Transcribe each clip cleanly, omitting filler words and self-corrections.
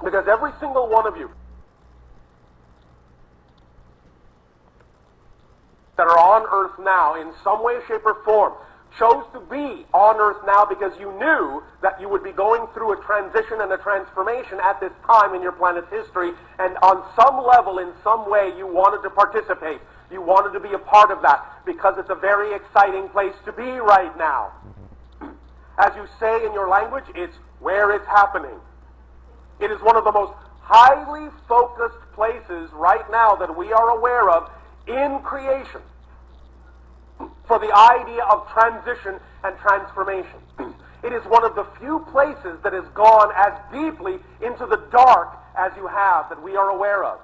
Because every single one of you that are on earth now in some way, shape, or form chose to be on earth now because you knew that you would be going through a transition and a transformation at this time in your planet's history, and on some level, in some way, you wanted to participate. You wanted to be a part of that because it's a very exciting place to be right now. As you say in your language, it's where it's happening. It is one of the most highly focused places right now that we are aware of in creation for the idea of transition and transformation. It is one of the few places that has gone as deeply into the dark as you have, that we are aware of.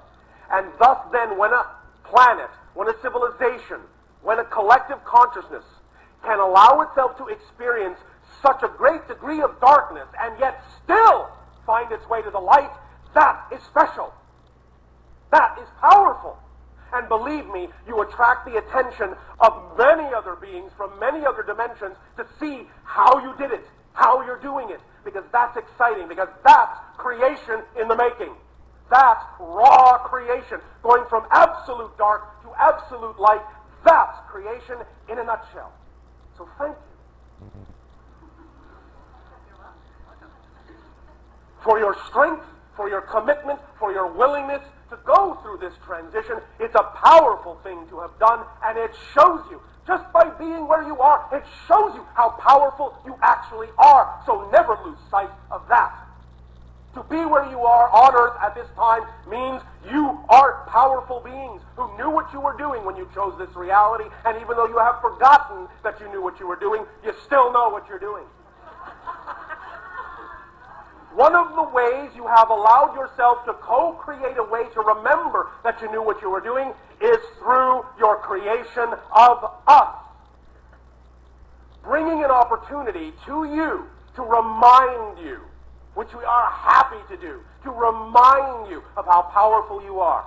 And thus then, when a planet, when a civilization, when a collective consciousness can allow itself to experience such a great degree of darkness and yet still find its way to the light, that is special. That is powerful. And believe me, you attract the attention of many other beings from many other dimensions to see how you did it, how you're doing it, because that's exciting, because that's creation in the making. That's raw creation, going from absolute dark to absolute light. That's creation in a nutshell. So thank you for your strength, for your commitment, for your willingness to go through this transition. It's a powerful thing to have done, and it shows you, just by being where you are, it shows you how powerful you actually are. So never lose sight of that. To be where you are on earth at this time means you are powerful beings who knew what you were doing when you chose this reality, and even though you have forgotten that you knew what you were doing, you still know what you're doing. One of the ways you have allowed yourself to co-create a way to remember that you knew what you were doing is through your creation of us. Bringing an opportunity to you to remind you, which we are happy to do, to remind you of how powerful you are.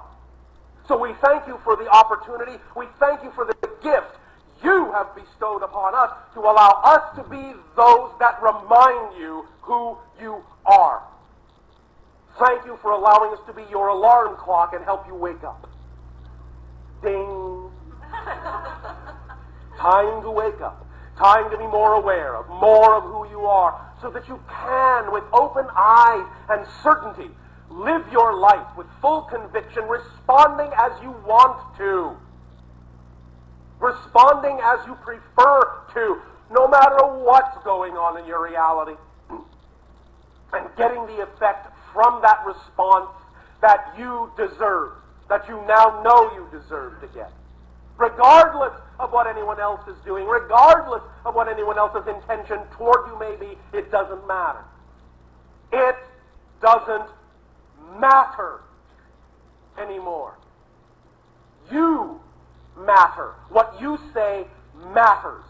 So we thank you for the opportunity. We thank you for the gift you have bestowed upon us to allow us to be those that remind you who you are. Thank you for allowing us to be your alarm clock and help you wake up. Ding. Time to wake up. Time to be more aware of more of who you are, so that you can, with open eyes and certainty, live your life with full conviction, responding as you want to. Responding as you prefer to, no matter what's going on in your reality. And getting the effect from that response that you deserve, that you now know you deserve to get. Regardless of what anyone else is doing, regardless of what anyone else's intention toward you may be, it doesn't matter. It doesn't matter anymore. You matter. What you say matters.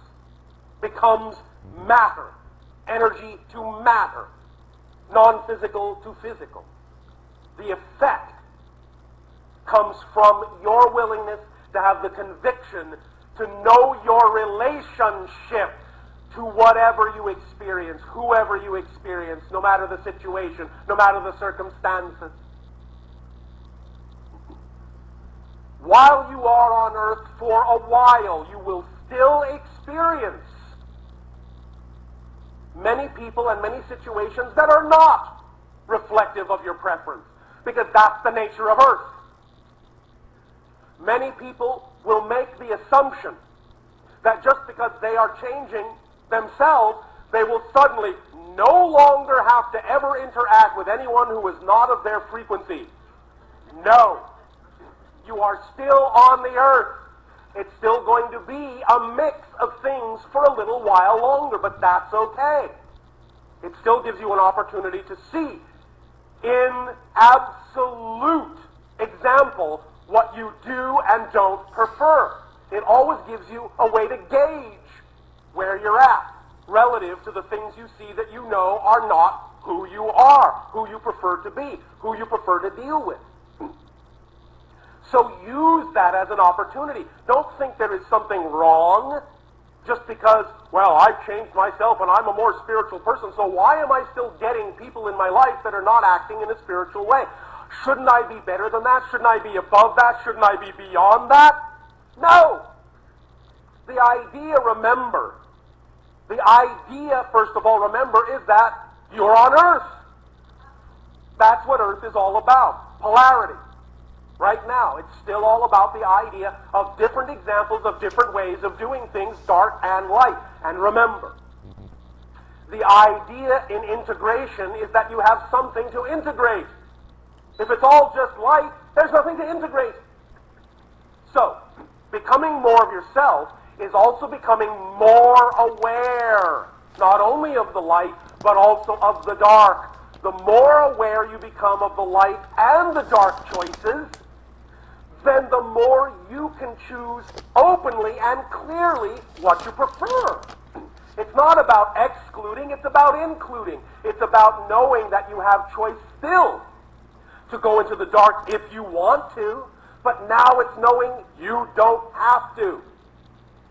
Becomes matter. Energy to matter. Non-physical to physical. The effect comes from your willingness to have the conviction to know your relationship to whatever you experience, whoever you experience, no matter the situation, no matter the circumstances. While you are on earth, for a while, you will still experience many people and many situations that are not reflective of your preference, because that's the nature of earth. Many people will make the assumption that just because they are changing themselves, they will suddenly no longer have to ever interact with anyone who is not of their frequency. No. You are still on the earth. It's still going to be a mix of things for a little while longer, but that's okay. It still gives you an opportunity to see in absolute example what you do and don't prefer. It always gives you a way to gauge where you're at relative to the things you see that you know are not who you are, who you prefer to be, who you prefer to deal with. So use that as an opportunity. Don't think there is something wrong, just because, well, I've changed myself and I'm a more spiritual person, so why am I still getting people in my life that are not acting in a spiritual way? Shouldn't I be better than that? Shouldn't I be above that? Shouldn't I be beyond that? No. The idea, remember, first of all, remember, is that you're on earth. That's what earth is all about. Polarity. Right now, it's still all about the idea of different examples of different ways of doing things, dark and light. And remember, the idea in integration is that you have something to integrate. If it's all just light, there's nothing to integrate. So, becoming more of yourself is also becoming more aware, not only of the light, but also of the dark. The more aware you become of the light and the dark choices, then the more you can choose openly and clearly what you prefer. It's not about excluding, it's about including. It's about knowing that you have choice still to go into the dark if you want to, but now it's knowing you don't have to.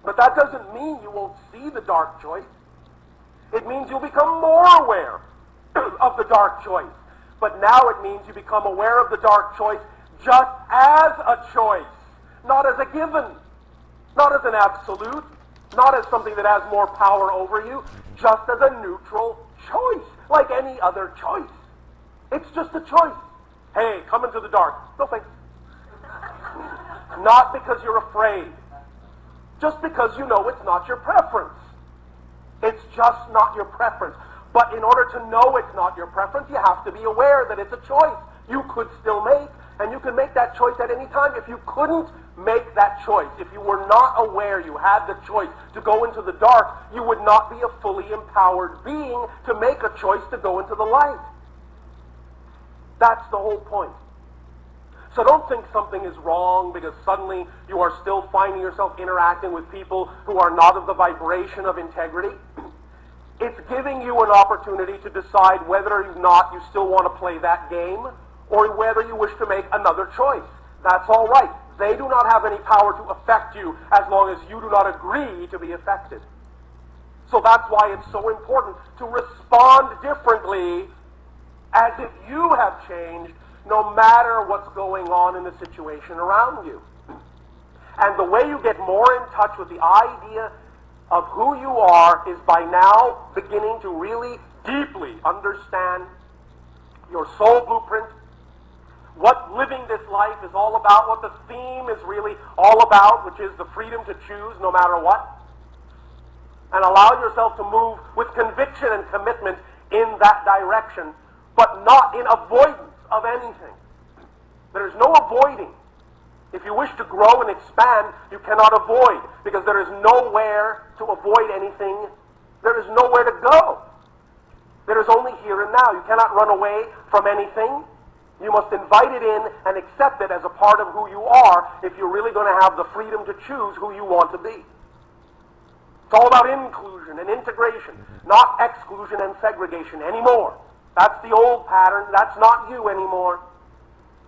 But that doesn't mean you won't see the dark choice. It means you'll become more aware of the dark choice. But now it means you become aware of the dark choice just as a choice, not as a given, not as an absolute, not as something that has more power over you, just as a neutral choice, like any other choice. It's just a choice. Hey, come into the dark. No thanks. Not because you're afraid, just because you know it's not your preference. It's just not your preference. But in order to know it's not your preference, you have to be aware that it's a choice you could still make, and you can make that choice at any time. If you couldn't make that choice, if you were not aware you had the choice to go into the dark, you would not be a fully empowered being to make a choice to go into the light. That's the whole point. So don't think something is wrong because suddenly you are still finding yourself interacting with people who are not of the vibration of integrity. It's giving you an opportunity to decide whether or not you still want to play that game or whether you wish to make another choice. That's all right. They do not have any power to affect you as long as you do not agree to be affected. So that's why it's so important to respond differently as if you have changed no matter what's going on in the situation around you. And the way you get more in touch with the idea of who you are is by now beginning to really deeply understand your soul blueprint, what living this life is all about, what the theme is really all about, which is the freedom to choose no matter what. And allow yourself to move with conviction and commitment in that direction, but not in avoidance of anything. There is no avoiding. If you wish to grow and expand, you cannot avoid, because there is nowhere to avoid anything. There is nowhere to go. There is only here and now. You cannot run away from anything. You must invite it in and accept it as a part of who you are if you're really going to have the freedom to choose who you want to be. It's all about inclusion and integration, not exclusion and segregation anymore. That's the old pattern. That's not you anymore.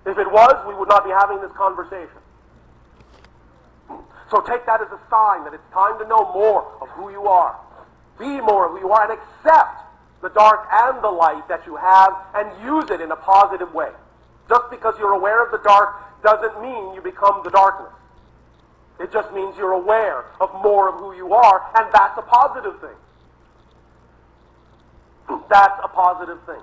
If it was, we would not be having this conversation. So take that as a sign that it's time to know more of who you are. Be more of who you are and accept the dark and the light that you have and use it in a positive way. Just because you're aware of the dark doesn't mean you become the darkness. It just means you're aware of more of who you are, and that's a positive thing. That's a positive thing.